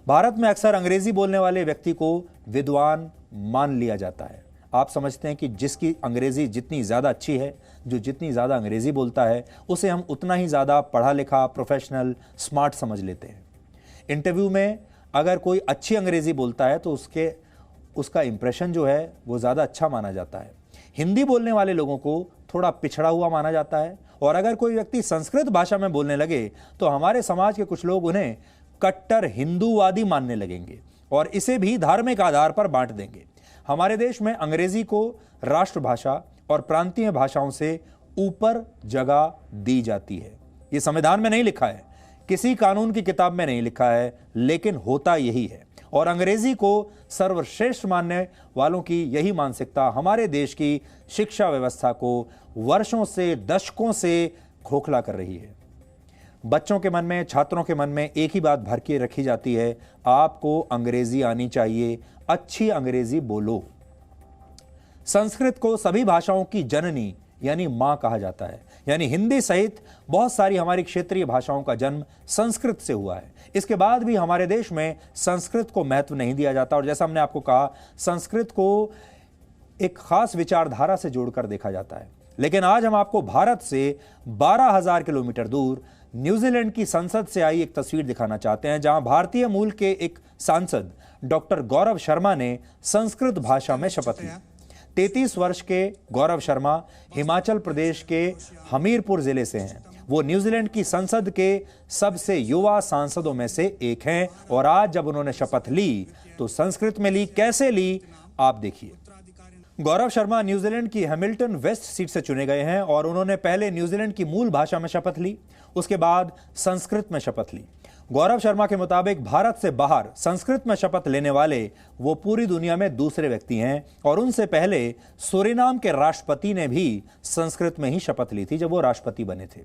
भारत में अक्सर अंग्रेजी बोलने वाले व्यक्ति को विद्वान मान लिया जाता है। आप समझते हैं कि जिसकी अंग्रेजी जितनी ज़्यादा अच्छी है, जो जितनी ज़्यादा अंग्रेजी बोलता है, उसे हम उतना ही ज़्यादा पढ़ा लिखा, प्रोफेशनल, स्मार्ट समझ लेते हैं। इंटरव्यू में अगर कोई अच्छी अंग्रेजी बोलता है तो उसका इंप्रेशन जो है वो ज़्यादा अच्छा माना जाता है। हिंदी बोलने वाले लोगों को थोड़ा पिछड़ा हुआ माना जाता है, और अगर कोई व्यक्ति संस्कृत भाषा में बोलने लगे तो हमारे समाज के कुछ लोग उन्हें कट्टर हिंदूवादी मानने लगेंगे और इसे भी धार्मिक आधार पर बांट देंगे। हमारे देश में अंग्रेजी को राष्ट्रभाषा और प्रांतीय भाषाओं से ऊपर जगह दी जाती है। ये संविधान में नहीं लिखा है, किसी कानून की किताब में नहीं लिखा है, लेकिन होता यही है। और अंग्रेजी को सर्वश्रेष्ठ मानने वालों की यही मानसिकता हमारे देश की शिक्षा व्यवस्था को वर्षों से, दशकों से खोखला कर रही है। बच्चों के मन में, छात्रों के मन में एक ही बात भर के रखी जाती है, आपको अंग्रेजी आनी चाहिए, अच्छी अंग्रेजी बोलो। संस्कृत को सभी भाषाओं की जननी यानी मां कहा जाता है, यानी हिंदी सहित बहुत सारी हमारी क्षेत्रीय भाषाओं का जन्म संस्कृत से हुआ है। इसके बाद भी हमारे देश में संस्कृत को महत्व नहीं दिया जाता, और जैसा हमने आपको कहा, संस्कृत को एक खास विचारधारा से जोड़कर देखा जाता है। लेकिन आज हम आपको भारत से 12,000 किलोमीटर दूर न्यूजीलैंड की संसद से आई एक तस्वीर दिखाना चाहते हैं, जहां भारतीय मूल के एक सांसद डॉक्टर गौरव शर्मा ने संस्कृत भाषा में शपथ ली। 33 वर्ष के गौरव शर्मा हिमाचल प्रदेश के हमीरपुर जिले से हैं। वो न्यूजीलैंड की संसद के सबसे युवा सांसदों में से एक हैं, और आज जब उन्होंने शपथ ली तो संस्कृत में ली। कैसे ली, आप देखिए। गौरव शर्मा न्यूजीलैंड की हैमिल्टन वेस्ट सीट से चुने गए हैं, और उन्होंने पहले न्यूजीलैंड की मूल भाषा में शपथ ली, उसके बाद संस्कृत में शपथ ली। गौरव शर्मा के मुताबिक भारत से बाहर संस्कृत में शपथ लेने वाले वो पूरी दुनिया में दूसरे व्यक्ति हैं, और उनसे पहले सूरीनाम के राष्ट्रपति ने भी संस्कृत में ही शपथ ली थी जब वो राष्ट्रपति बने थे।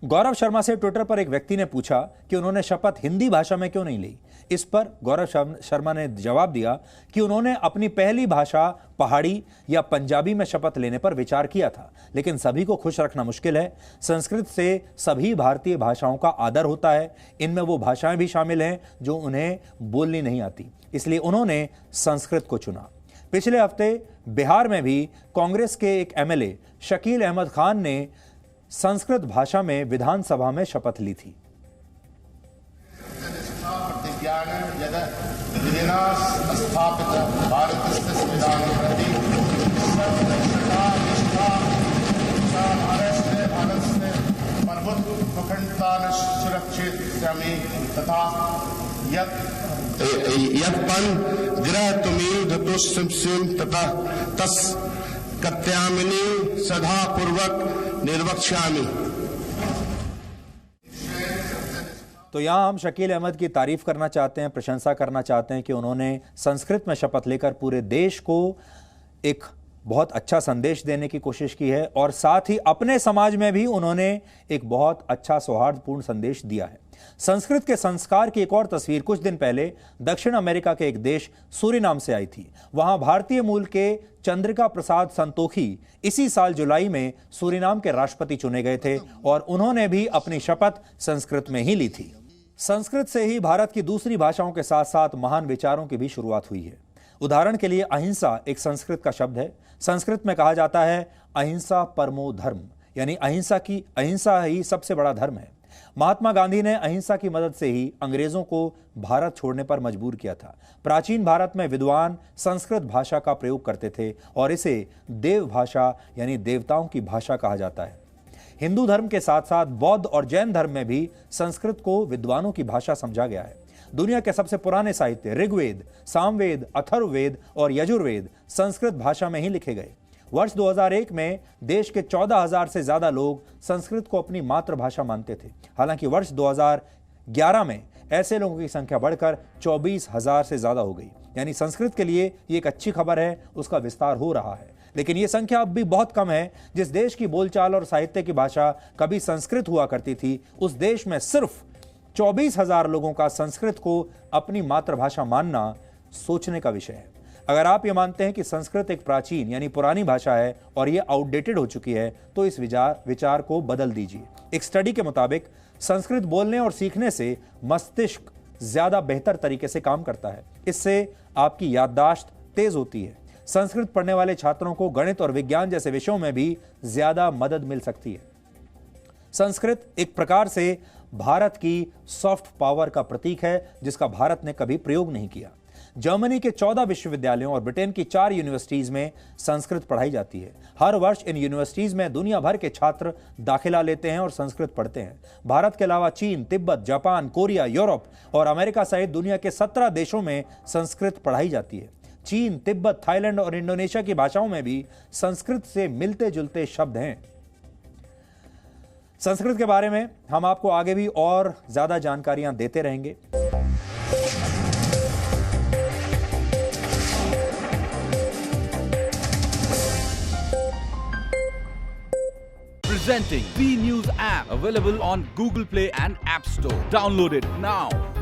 गौरव शर्मा से ट्विटर पर एक व्यक्ति ने पूछा कि उन्होंने शपथ हिंदी भाषा में क्यों नहीं ली। इस पर गौरव शर्मा ने जवाब दिया कि उन्होंने अपनी पहली भाषा पहाड़ी या पंजाबी में शपथ लेने पर विचार किया था, लेकिन सभी को खुश रखना मुश्किल है। संस्कृत से सभी भारतीय भाषाओं का आदर होता है, इनमें वो भाषाएं भी शामिल हैं जो उन्हें बोलनी नहीं आती, इसलिए उन्होंने संस्कृत को चुना। पिछले हफ्ते बिहार में भी कांग्रेस के एक एमएलए शकील अहमद खान ने संस्कृत भाषा में विधानसभा में शपथ ली थी। ग्रह तुमील धतुष्सिम तथा तस कत्यामिनी सदा पूर्वक निर्वक्ष्यामि। तो यहाँ हम शकील अहमद की तारीफ करना चाहते हैं, प्रशंसा करना चाहते हैं कि उन्होंने संस्कृत में शपथ लेकर पूरे देश को एक बहुत अच्छा संदेश देने की कोशिश की है, और साथ ही अपने समाज में भी उन्होंने एक बहुत अच्छा सौहार्दपूर्ण संदेश दिया है। संस्कृत के संस्कार की एक और तस्वीर कुछ दिन पहले दक्षिण अमेरिका के एक देश सूरीनाम से आई थी। वहां भारतीय मूल के चंद्रिका प्रसाद संतोखी इसी साल जुलाई में सूरीनाम के राष्ट्रपति चुने गए थे, और उन्होंने भी अपनी शपथ संस्कृत में ही ली थी। संस्कृत से ही भारत की दूसरी भाषाओं के साथ साथ महान विचारों की भी शुरुआत हुई है। उदाहरण के लिए अहिंसा एक संस्कृत का शब्द है। संस्कृत में कहा जाता है अहिंसा परमो धर्म, यानी अहिंसा ही सबसे बड़ा धर्म है। महात्मा गांधी ने अहिंसा की मदद से ही अंग्रेजों को भारत छोड़ने पर मजबूर किया था। प्राचीन भारत में विद्वान संस्कृत भाषा का प्रयोग करते थे, और इसे देव भाषा यानी देवताओं की भाषा कहा जाता है। हिंदू धर्म के साथ साथ बौद्ध और जैन धर्म में भी संस्कृत को विद्वानों की भाषा समझा गया है। दुनिया के सबसे पुराने साहित्य ऋग्वेद, सामवेद, अथर्ववेद और यजुर्वेद संस्कृत भाषा में ही लिखे गए। वर्ष 2001 में देश के 14,000 से ज्यादा लोग संस्कृत को अपनी मातृभाषा मानते थे। हालांकि वर्ष 2011 में ऐसे लोगों की संख्या बढ़कर 24,000 से ज्यादा हो गई। यानी संस्कृत के लिए ये एक अच्छी खबर है, उसका विस्तार हो रहा है। लेकिन ये संख्या अब भी बहुत कम है। जिस देश की बोलचाल और साहित्य की भाषा कभी संस्कृत हुआ करती थी, उस देश में सिर्फ 24,000 लोगों का संस्कृत को अपनी मातृभाषा मानना सोचने का विषय है। अगर आप ये मानते हैं कि संस्कृत एक प्राचीन यानी पुरानी भाषा है और ये आउटडेटेड हो चुकी है, तो इस विचार को बदल दीजिए। एक स्टडी के मुताबिक संस्कृत बोलने और सीखने से मस्तिष्क ज्यादा बेहतर तरीके से काम करता है। इससे आपकी याददाश्त तेज होती है। संस्कृत पढ़ने वाले छात्रों को गणित और विज्ञान जैसे विषयों में भी ज्यादा मदद मिल सकती है। संस्कृत एक प्रकार से भारत की सॉफ्ट पावर का प्रतीक है, जिसका भारत ने कभी प्रयोग नहीं किया। जर्मनी के 14 विश्वविद्यालयों और ब्रिटेन की 4 यूनिवर्सिटीज में संस्कृत पढ़ाई जाती है। हर वर्ष इन यूनिवर्सिटीज में दुनिया भर के छात्र दाखिला लेते हैं और संस्कृत पढ़ते हैं। भारत के अलावा चीन, तिब्बत, जापान, कोरिया, यूरोप और अमेरिका सहित दुनिया के 17 देशों में संस्कृत पढ़ाई जाती है। चीन, तिब्बत, थाईलैंड और इंडोनेशिया की भाषाओं में भी संस्कृत से मिलते जुलते शब्द हैं। संस्कृत के बारे में हम आपको आगे भी और ज्यादा जानकारियां देते रहेंगे। Presenting B News app, available on Google Play and App Store. Download it now.